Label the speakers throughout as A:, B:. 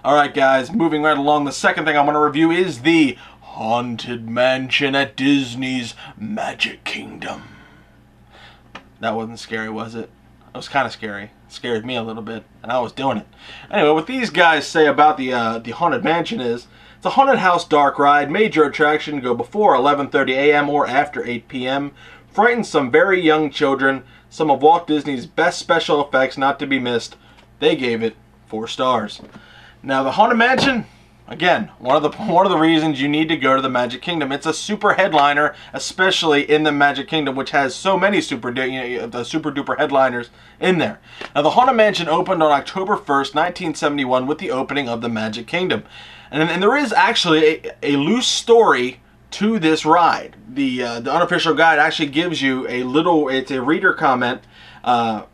A: Alright guys, moving right along, the second thing I want to review is the Haunted Mansion at Disney's Magic Kingdom. That wasn't scary, was it? It was kind of scary. It scared me a little bit, and I was doing it. Anyway, what these guys say about the Haunted Mansion is, it's a haunted house dark ride, major attraction, go before 11:30 a.m. or after 8 p.m. Frightens some very young children, some of Walt Disney's best special effects not to be missed. They gave it 4 stars. Now the Haunted Mansion, again, one of the reasons you need to go to the Magic Kingdom. It's a super headliner, especially in the Magic Kingdom, which has so many super duper headliners in there. Now the Haunted Mansion opened on October 1st, 1971, with the opening of the Magic Kingdom, and there is actually a loose story to this ride. The unofficial guide actually gives you it's a reader comment, and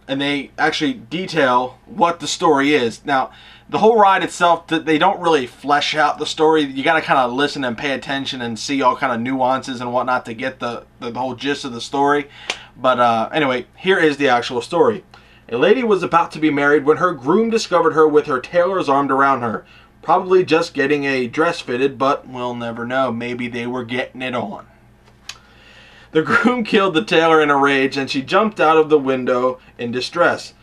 A: they actually detail what the story is. Now, the whole ride itself, they don't really flesh out the story. You got to kind of listen and pay attention and see all kind of nuances and whatnot to get the whole gist of the story. But anyway, here is the actual story. A lady was about to be married when her groom discovered her with her tailor's arm around her. Probably just getting a dress fitted, but we'll never know. Maybe they were getting it on. The groom killed the tailor in a rage, and she jumped out of the window in distress.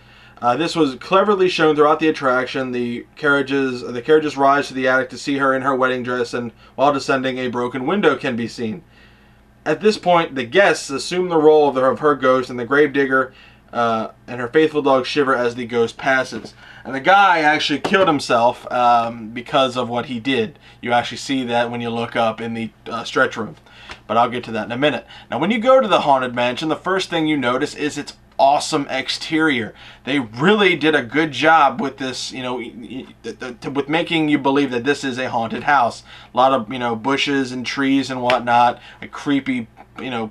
A: This was cleverly shown throughout the attraction. The carriages rise to the attic to see her in her wedding dress, and while descending, a broken window can be seen. At this point, the guests assume the role of her ghost, and the gravedigger and her faithful dog shiver as the ghost passes. And the guy actually killed himself because of what he did. You actually see that when you look up in the stretch room. But I'll get to that in a minute. Now, when you go to the Haunted Mansion, the first thing you notice is its awesome exterior. They really did a good job with this, with making you believe that this is a haunted house. A lot of, bushes and trees and whatnot, a creepy,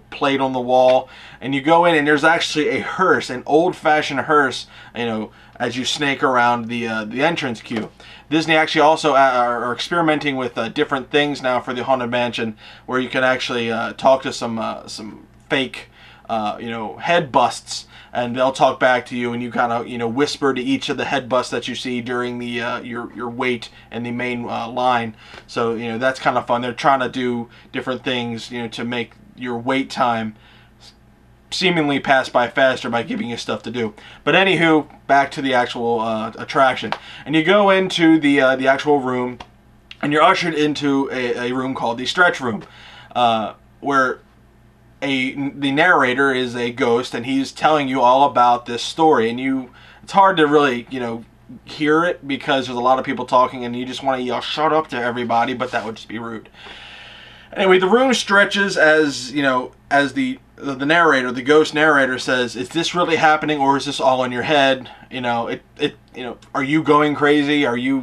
A: plate on the wall. And you go in and there's actually a hearse, an old-fashioned hearse, as you snake around the entrance queue. Disney actually also are experimenting with different things now for the Haunted Mansion, where you can actually talk to some fake, head busts, and they'll talk back to you, and you kind of, whisper to each of the head busts that you see during the your wait in the main line. So, that's kind of fun. They're trying to do different things, to make your wait time seemingly pass by faster by giving you stuff to do. But anywho, back to the actual attraction. And you go into the actual room, and you're ushered into a room called the stretch room, where the narrator is a ghost, and he's telling you all about this story. And it's hard to really, hear it because there's a lot of people talking, and you just want to yell "shut up" to everybody, but that would just be rude. Anyway, the room stretches as the narrator, the ghost narrator, says, "Is this really happening, or is this all in your head? Are you going crazy? Are you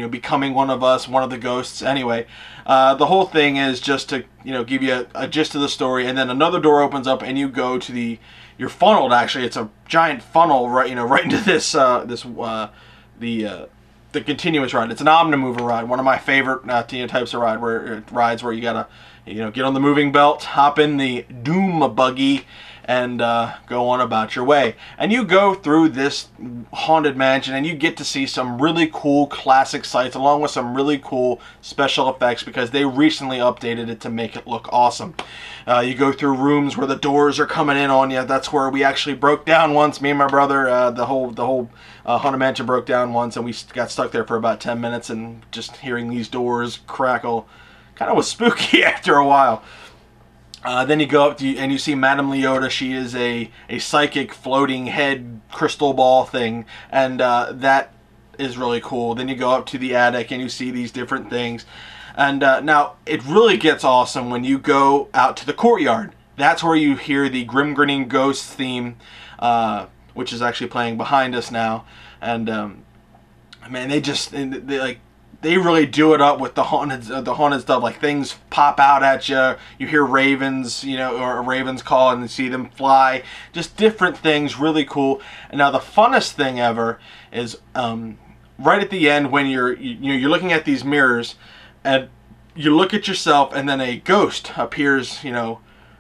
A: becoming one of us, one of the ghosts?" Anyway, the whole thing is just to give you a gist of the story, and then another door opens up, and you go to you're funneled. Actually, it's a giant funnel right into this the continuous ride. It's an omnimover ride, one of my favorite types of rides where you gotta get on the moving belt, hop in the doom buggy, and go on about your way. And you go through this Haunted Mansion, and you get to see some really cool classic sights along with some really cool special effects, because they recently updated it to make it look awesome. You go through rooms where the doors are coming in on you. That's where we actually broke down once. Me and my brother, the whole Haunted Mansion broke down once, and we got stuck there for about 10 minutes, and just hearing these doors crackle kind of was spooky after a while. Then you go up and you see Madame Leota. She is a psychic floating head crystal ball thing, and that is really cool. Then you go up to the attic and you see these different things. And now it really gets awesome when you go out to the courtyard. That's where you hear the Grim Grinning Ghosts theme, which is actually playing behind us now. And man, they really do it up with the haunted stuff. Like, things pop out at you. You hear ravens, or a raven's call, and you see them fly. Just different things, really cool. And now the funnest thing ever is right at the end when you're looking at these mirrors, and you look at yourself, and then a ghost appears,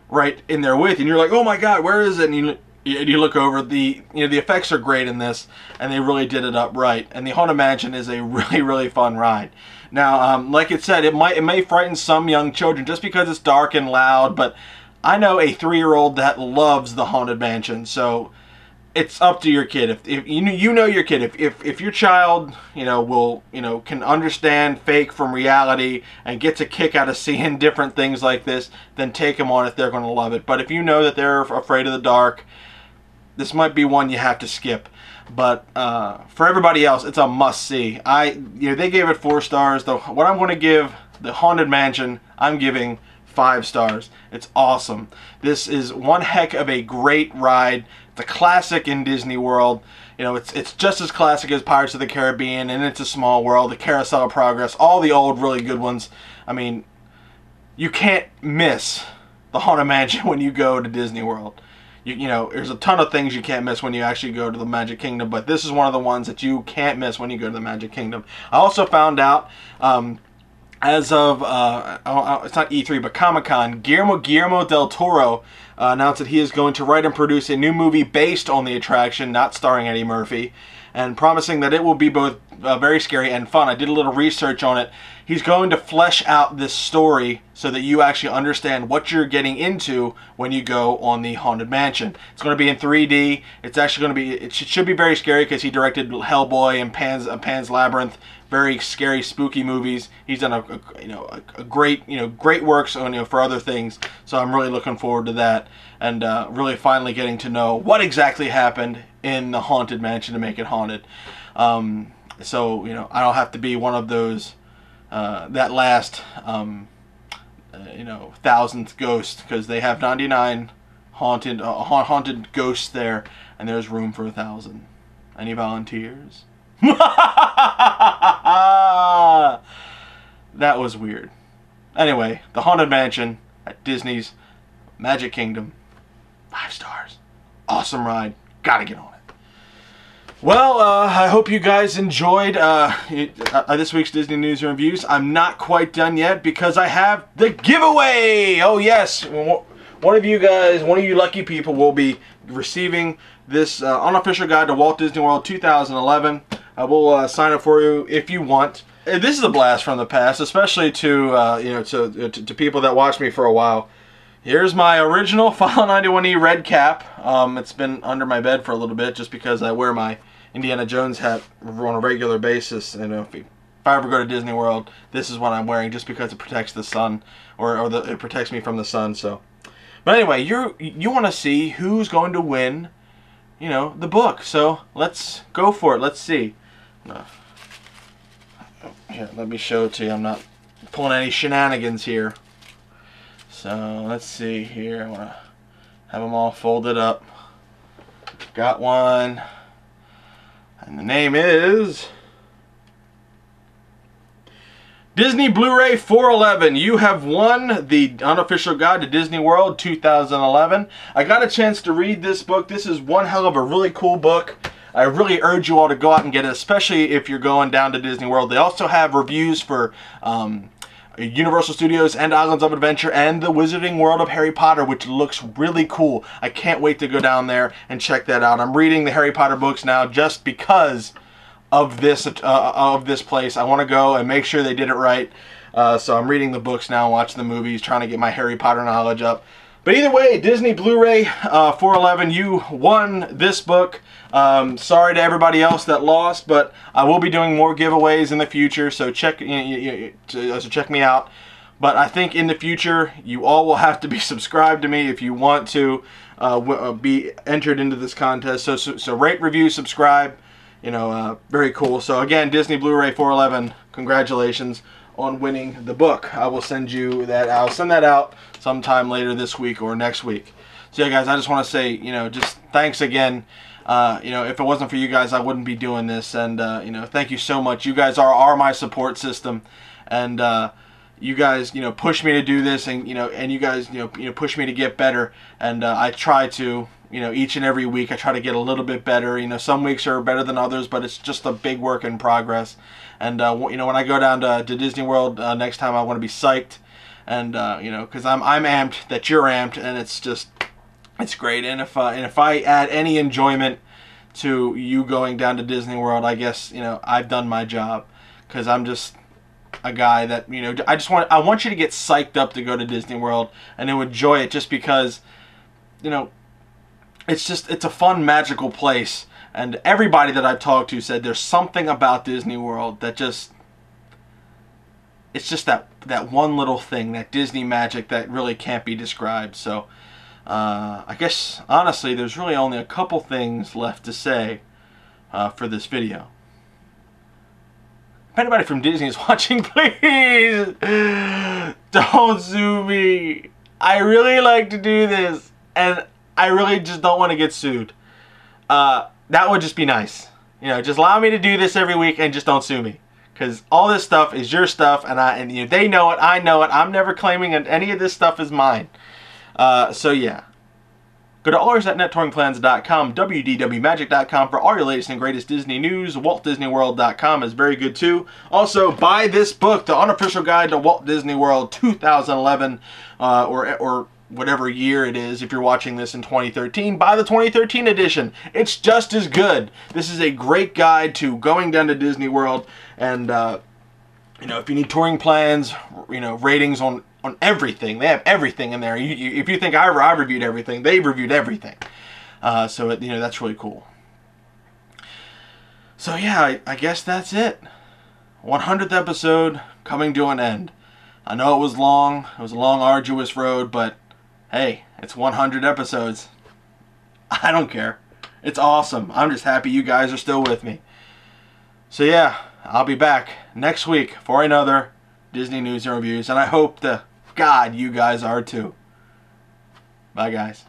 A: right in there with you, and you're like, "Oh my God, where is it?" And you look over the the effects are great in this, and they really did it up right. And the Haunted Mansion is a really fun ride. Now, like it said, it may frighten some young children just because it's dark and loud, but I know a 3-year-old that loves the Haunted Mansion, so it's up to your kid. If you know your kid, if your child will can understand fake from reality and gets a kick out of seeing different things like this, then take them on it. They're going to love it. But if you know that they're afraid of the dark, this might be one you have to skip. But for everybody else, it's a must-see. They gave it 4 stars. Though what I'm going to give the Haunted Mansion, I'm giving 5 stars. It's awesome. This is one heck of a great ride. It's a classic in Disney World. It's just as classic as Pirates of the Caribbean, and It's a Small World, the Carousel of Progress, all the old really good ones. I mean, you can't miss the Haunted Mansion when you go to Disney World. There's a ton of things you can't miss when you actually go to the Magic Kingdom, but this is one of the ones that you can't miss when you go to the Magic Kingdom. I also found out, as of, it's not E3, but Comic-Con, Guillermo del Toro announced that he is going to write and produce a new movie based on the attraction, not starring Eddie Murphy, and promising that it will be both very scary and fun. I did a little research on it. He's going to flesh out this story so that you actually understand what you're getting into when you go on the Haunted Mansion. It's going to be in 3D. It's actually going to be, it should be very scary because he directed Hellboy and Pan's Labyrinth, very scary, spooky movies. He's done a great works on for other things. So I'm really looking forward to that, and really finally getting to know what exactly happened in the Haunted Mansion to make it haunted. So I don't have to be one of those that last 1000th ghost, because they have 99 haunted ghosts there, and there's room for 1,000. Any volunteers? That was weird. Anyway, the Haunted Mansion at Disney's Magic Kingdom, 5 stars. Awesome ride. Gotta get on it. Well, I hope you guys enjoyed this week's Disney News and Reviews. I'm not quite done yet because I have the giveaway! Oh yes, one of you lucky people will be receiving this unofficial guide to Walt Disney World 2011. I will sign up for you if you want. This is a blast from the past, especially to to people that watch me for a while. Here's my original File91e red cap. It's been under my bed for a little bit just because I wear my Indiana Jones hat on a regular basis. And if I ever go to Disney World, this is what I'm wearing just because it protects the sun, it protects me from the sun. So, but anyway, you want to see who's going to win, the book. So let's go for it. Let's see. Here, let me show it to you. I'm not pulling any shenanigans here. So let's see here. I want to have them all folded up. Got one. And the name is Disney Blu-ray 411. You have won the unofficial guide to Disney World 2011. I got a chance to read this book. This is one hell of a really cool book. I really urge you all to go out and get it, especially if you're going down to Disney World. They also have reviews for Universal Studios and Islands of Adventure and the Wizarding World of Harry Potter, which looks really cool. I can't wait to go down there and check that out. I'm reading the Harry Potter books now just because of this place. I want to go and make sure they did it right. So I'm reading the books now, watching the movies, trying to get my Harry Potter knowledge up. But either way, Disney Blu-ray 411, you won this book. Sorry to everybody else that lost, but I will be doing more giveaways in the future, so check me out. But I think in the future, you all will have to be subscribed to me if you want to be entered into this contest. So rate, review, subscribe. Very cool. So again, Disney Blu-ray 411, congratulations on winning the book. I will send you that. I'll send that out sometime later this week or next week. So yeah, guys, I just want to say, just thanks again. If it wasn't for you guys, I wouldn't be doing this. And thank you so much. You guys are my support system, and you guys push me to do this, and and you guys push me to get better. And I try to each and every week I try to get a little bit better. Some weeks are better than others, but it's just a big work in progress. And when I go down to Disney World next time, I want to be psyched, and because I'm amped that you're amped, and it's just It's great, and if I add any enjoyment to you going down to Disney World, I guess, you know, I've done my job, because I'm just a guy that, you know, I want you to get psyched up to go to Disney World and to enjoy it, just because, you know, it's a fun, magical place. And everybody that I've talked to said there's something about Disney World that it's just that one little thing, that Disney magic that really can't be described. So I guess, honestly, there's really only a couple things left to say for this video. If anybody from Disney is watching, please don't sue me. I really like to do this, and I really just don't want to get sued. That would just be nice. You know, just allow me to do this every week and just don't sue me. Because all this stuff is your stuff, and you know, they know it, I know it. I'm never claiming that any of this stuff is mine. So yeah. Go to allersatnettouringplans.com, wdwmagic.com for all your latest and greatest Disney news. WaltDisneyWorld.com is very good too. Also, buy this book, The Unofficial Guide to Walt Disney World 2011, or whatever year it is. If you're watching this in 2013, buy the 2013 edition. It's just as good. This is a great guide to going down to Disney World, and you know, if you need touring plans, you know, ratings on everything, they have everything in there. If you think I reviewed everything, they've reviewed everything. So you know, that's really cool. So yeah, I guess that's it. 100th episode coming to an end. I know it was long. It was a long, arduous road, but hey, it's 100 episodes. I don't care. It's awesome. I'm just happy you guys are still with me. So yeah, I'll be back next week for another Disney News and Reviews, and I hope to God you guys are too. Bye, guys.